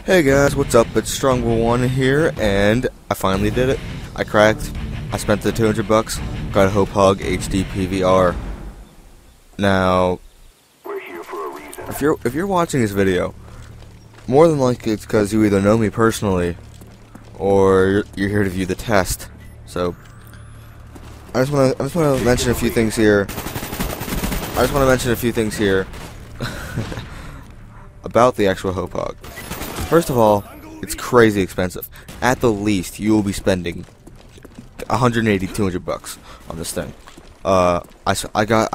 Hey guys, what's up? It's Strongbow1 here, and I finally did it. I cracked. I spent the $200, got a Hauppauge HD PVR. Now, if you're watching this video, more than likely it's because you either know me personally, or you're here to view the test. So, I just want to mention a few things here. About the actual Hauppauge. First of all, it's crazy expensive. At the least, you will be spending $180, $200 on this thing. I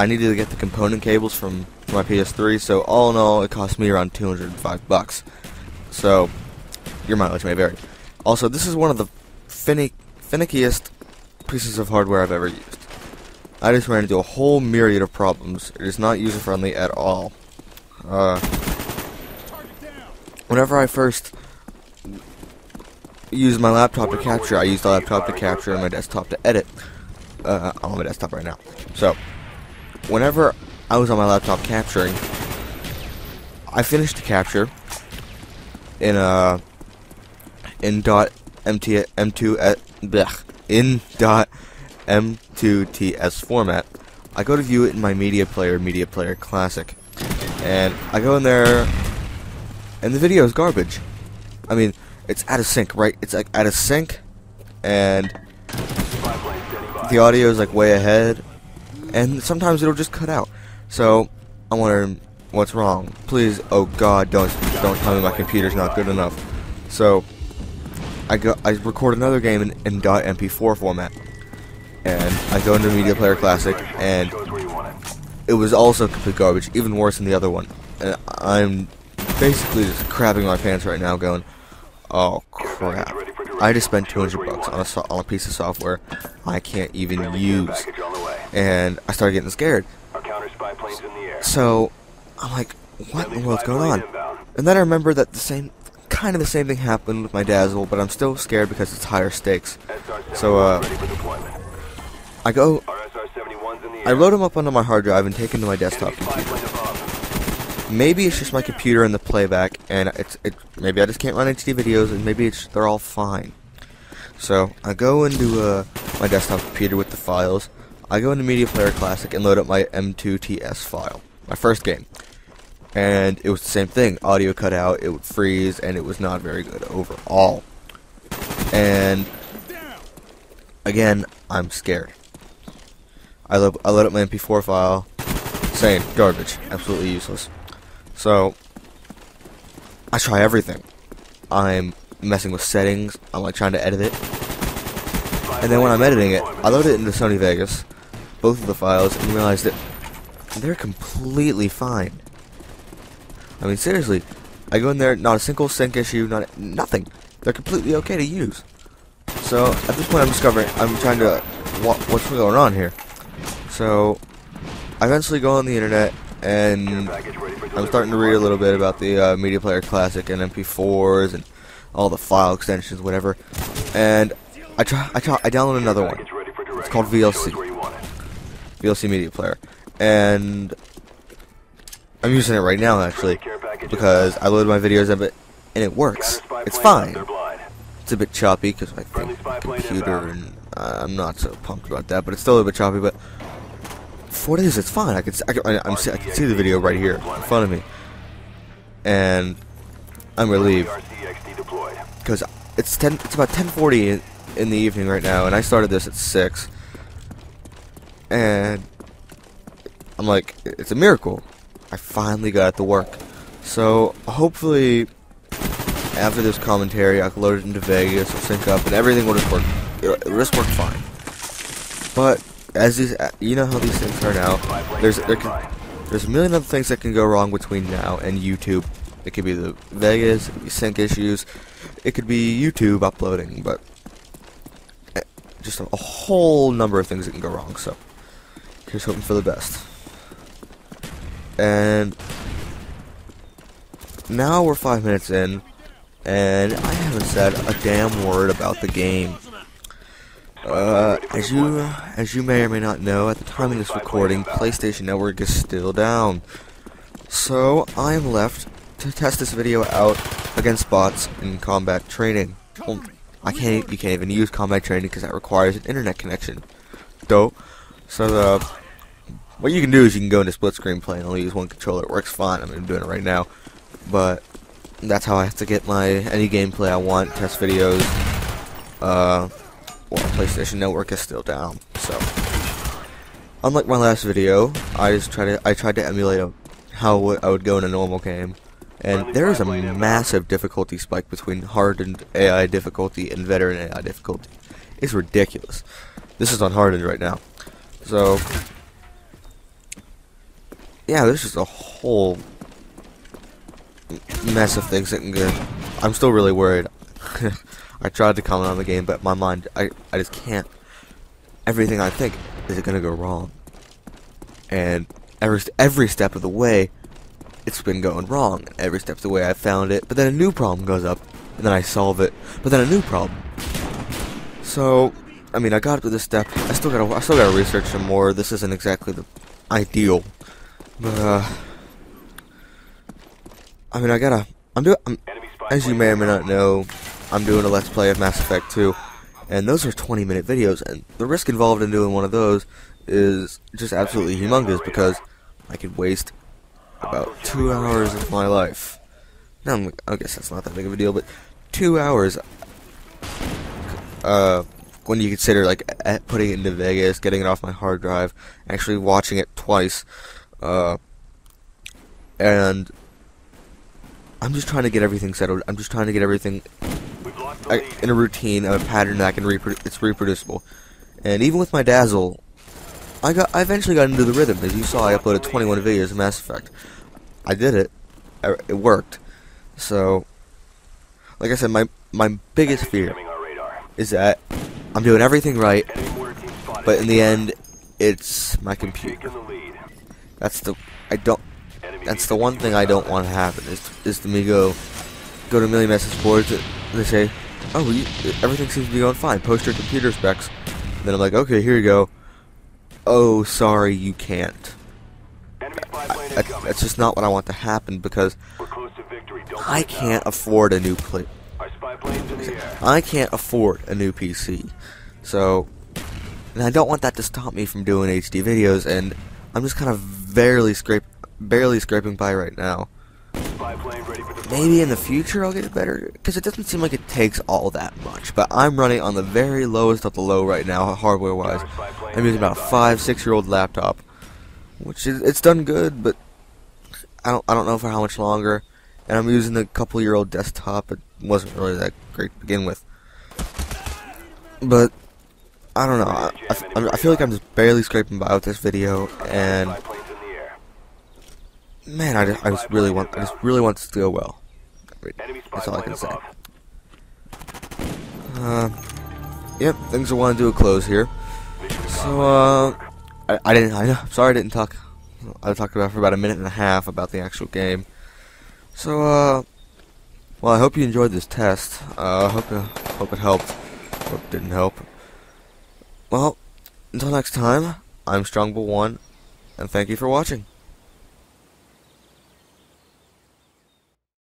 needed to get the component cables from my PS3, so all in all, it cost me around $205. So, your mileage may vary. Also, this is one of the finickiest pieces of hardware I've ever used. I just ran into a whole myriad of problems. It is not user-friendly at all. Whenever I first used my laptop to capture, I used the laptop to capture and my desktop to edit. I'm on my desktop right now. So, whenever I was on my laptop capturing, I finished the capture in .m2ts format. I go to view it in my media player classic, and I go in there, and the video is garbage. I mean, it's out of sync, right? It's like out of sync, and the audio is like way ahead, and sometimes it'll just cut out. So I'm wondering what's wrong. Please, oh God, don't tell me my computer's not good enough. So I record another game in .mp4 format, and I go into Media Player Classic, and it was also complete garbage, even worse than the other one. And I'm basically just crapping my pants right now, going, oh crap! I just spent $200 on a piece of software I can't even use, and I started getting scared. So I'm like, what in the world's going on? And then I remember that the same thing happened with my Dazzle, but I'm still scared because it's higher stakes. So I load them up onto my hard drive and take them to my desktop computer. Maybe it's just my computer and the playback, and maybe I just can't run HD videos, and maybe they're all fine. So I go into my desktop computer with the files. I go into Media Player Classic and load up my M2TS file, my first game, and it was the same thing. Audio cut out, it would freeze, and it was not very good overall. And again, I'm scared. I load up my MP4 file, same garbage, absolutely useless. So I try everything. I'm messing with settings. I'm like trying to edit it, and then when I'm editing it, I load it into Sony Vegas, both of the files, and realize that they're completely fine. I mean, seriously, I go in there, not a single sync issue, nothing. They're completely okay to use. So at this point, I'm trying to what's going on here. So I eventually go on the internet, and I'm starting to read a little bit about the Media Player Classic and MP4s and all the file extensions, whatever. And I download another one. It's called VLC Media Player, and I'm using it right now actually because I load my videos of it and it works. It's fine. It's a bit choppy because I think computer, and I'm not so pumped about that, but it's still a bit choppy. But for what it is, it's fine. I can see the video right here in front of me, and I'm relieved because it's about 10:40 in the evening right now, and I started this at 6, and I'm like, it's a miracle. I finally got it to work. So hopefully, after this commentary, I can load it into Vegas, it'll sync up, and everything will just work. It'll just work fine. But as you know how these things turn out, there's a million other things that can go wrong between now and YouTube. It could be the Vegas, it could be sync issues, it could be YouTube uploading, but just a whole number of things that can go wrong. So here's hoping for the best. And now we're 5 minutes in, and I haven't said a damn word about the game. As you may or may not know, at the time of this recording, PlayStation Network is still down. So I'm left to test this video out against bots in combat training. Well, you can't even use combat training because that requires an internet connection. So what you can do is you can go into split screen play and only use one controller. It works fine. I'm doing it right now, but that's how I have to get any gameplay I want. Test videos. Well, PlayStation Network is still down, so unlike my last video, I tried to emulate how I would go in a normal game, and there is a massive difficulty spike between hardened AI difficulty and veteran AI difficulty. It's ridiculous. This is on hardened right now, so yeah, there's just a whole mess of things that can go. I'm still really worried. I tried to comment on the game, but my mind, I just can't. Everything I think, is it gonna go wrong? And every step of the way, it's been going wrong. Every step of the way I found it, but then a new problem goes up, and then I solve it, but then a new problem. So, I mean, I got to this step. I still gotta research some more. This isn't exactly the ideal, but I mean, as you may or may not know, I'm doing a Let's Play of Mass Effect 2, and those are 20-minute videos, and the risk involved in doing one of those is just absolutely humongous, because I could waste about 2 hours of my life. Now, I guess that's not that big of a deal, but 2 hours, when you consider, like, putting it into Vegas, getting it off my hard drive, actually watching it twice, and I'm just trying to get everything settled. I'm just trying to get everything in a routine, a pattern that it's reproducible. And even with my Dazzle, I eventually got into the rhythm. As you saw, I uploaded 21 videos of Mass Effect. I did it. It worked. So, like I said, my biggest fear is that I'm doing everything right, but in the end, it's my computer. That's the one thing I don't want to happen, is to me go to a million message boards and they say, oh, everything seems to be going fine, post your computer specs. And then I'm like, okay, here you go. Oh, sorry, you can't. That's just not what I want to happen, because I can't afford a new I can't afford a new PC. So, and I don't want that to stop me from doing HD videos, and I'm just kind of barely scraping by right now. Maybe in the future I'll get it better, because it doesn't seem like it takes all that much. But I'm running on the very lowest of the low right now, hardware-wise. I'm using about a 5-6-year-old laptop, which it's done good, but I don't know for how much longer. And I'm using a couple-year-old desktop. It wasn't really that great to begin with. But I don't know. I feel like I'm just barely scraping by with this video, and man, I just really want this to go well. That's all I can say. Yep, things I want to do a close here. So, I'm sorry I didn't talk. I talked about for about a minute and a half about the actual game. So, well, I hope you enjoyed this test. Hope it helped. Hope it didn't help. Well, until next time, I'm Strongbull1, and thank you for watching.